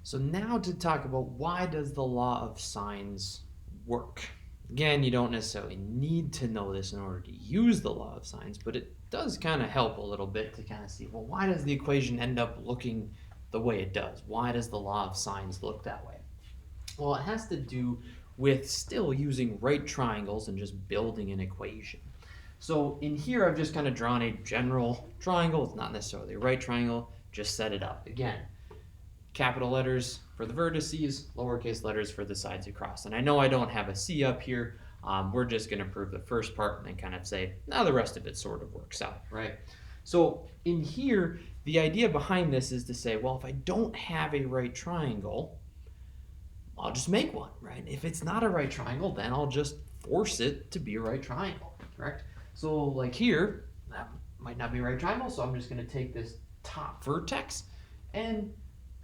So now to talk about why does the law of sines work? Again, you don't necessarily need to know this in order to use the law of sines, but it does kind of help a little bit to kind of see, well, why does the equation end up looking the way it does? Why does the law of sines look that way? Well, it has to do with still using right triangles and just building an equation. So in here, I've just kind of drawn a general triangle. It's not necessarily a right triangle, just set it up. Again, capital letters for the vertices, lowercase letters for the sides across. And I know I don't have a C up here. We're just going to prove the first part and then kind of say, now the rest of it sort of works out, right? So in here, the idea behind this is to say, well, if I don't have a right triangle, I'll just make one, right? If it's not a right triangle, then I'll just force it to be a right triangle, correct? So like here, that might not be a right triangle, so I'm just going to take this top vertex and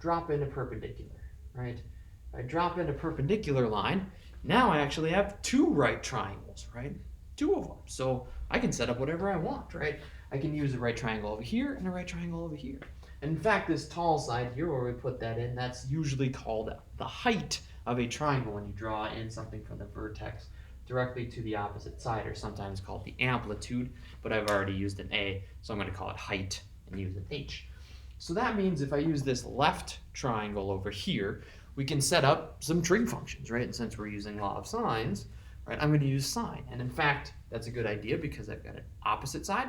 drop in a perpendicular, right? If I drop in a perpendicular line, now I actually have two right triangles, right? Two of them. So I can set up whatever I want, right? I can use a right triangle over here and a right triangle over here. And in fact, this tall side here where we put that in, that's usually called the height of a triangle when you draw in something from the vertex directly to the opposite side, or sometimes called the amplitude, but I've already used an A, so I'm going to call it height and use an H. So that means if I use this left triangle over here, we can set up some trig functions, right? And since we're using law of sines, right, I'm going to use sine. And in fact, that's a good idea because I've got an opposite side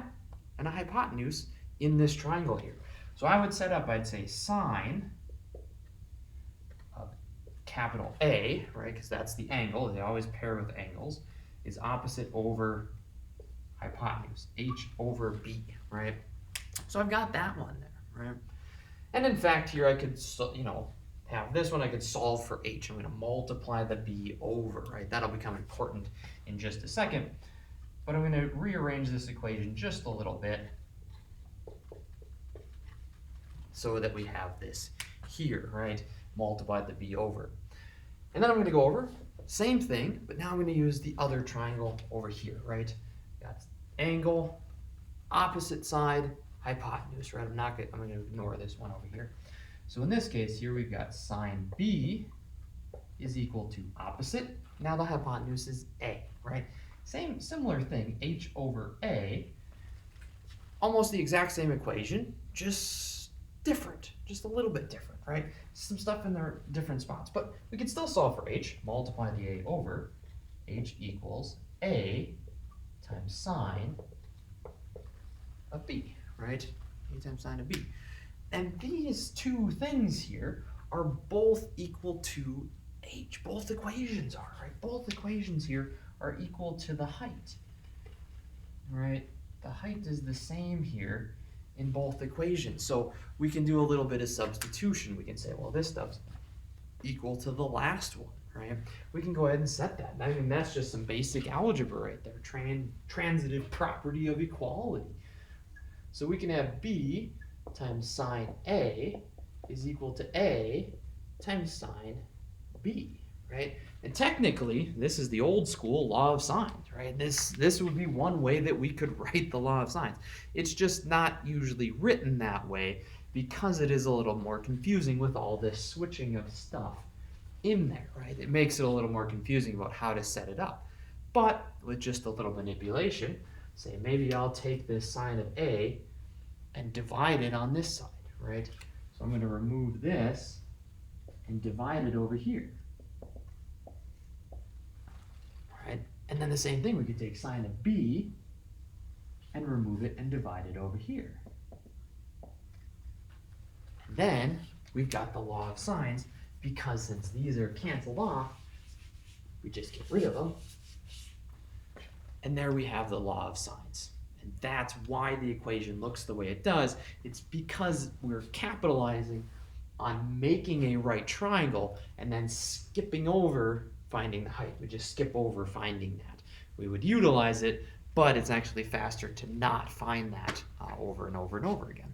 and a hypotenuse in this triangle here. So I would set up, I'd say sine of capital A, right, because that's the angle, they always pair with angles, is opposite over hypotenuse, H over B, right? So I've got that one there. Right? And in fact, here I could, have this one, I could solve for h. I'm going to multiply the b over, right? That'll become important in just a second. But I'm going to rearrange this equation just a little bit so that we have this here, right? Multiply the b over. And then I'm going to go over, same thing, but now I'm going to use the other triangle over here, right? Got angle, opposite side, hypotenuse, right? I'm going to ignore this one over here. So in this case here we've got sine B is equal to opposite. Now the hypotenuse is A, right? Similar thing, H over A. Almost the exact same equation, just different, just a little bit different, right? Some stuff in their different spots, but we can still solve for H. Multiply the A over. H equals A times sine of B. Right? A times sine of B. And these two things here are both equal to h. Both equations are, right? Both equations here are equal to the height. Right? The height is the same here in both equations. So we can do a little bit of substitution. We can say, well, this stuff's equal to the last one, right? We can go ahead and set that. I mean, that's just some basic algebra right there. Transitive property of equality. So we can have b times sine A is equal to A times sine B, right? And technically, this is the old school law of sines, right? This would be one way that we could write the law of sines. It's just not usually written that way because it is a little more confusing with all this switching of stuff in there, right? It makes it a little more confusing about how to set it up. But with just a little manipulation, say maybe I'll take this sine of A and divide it on this side, right? So I'm going to remove this and divide it over here. Right? And then the same thing, we could take sine of B and remove it and divide it over here. And then we've got the law of sines because since these are canceled off, we just get rid of them. And there we have the law of sines. And that's why the equation looks the way it does. It's because we're capitalizing on making a right triangle and then skipping over finding the height. We just skip over finding that. We would utilize it, but it's actually faster to not find that over and over and over again.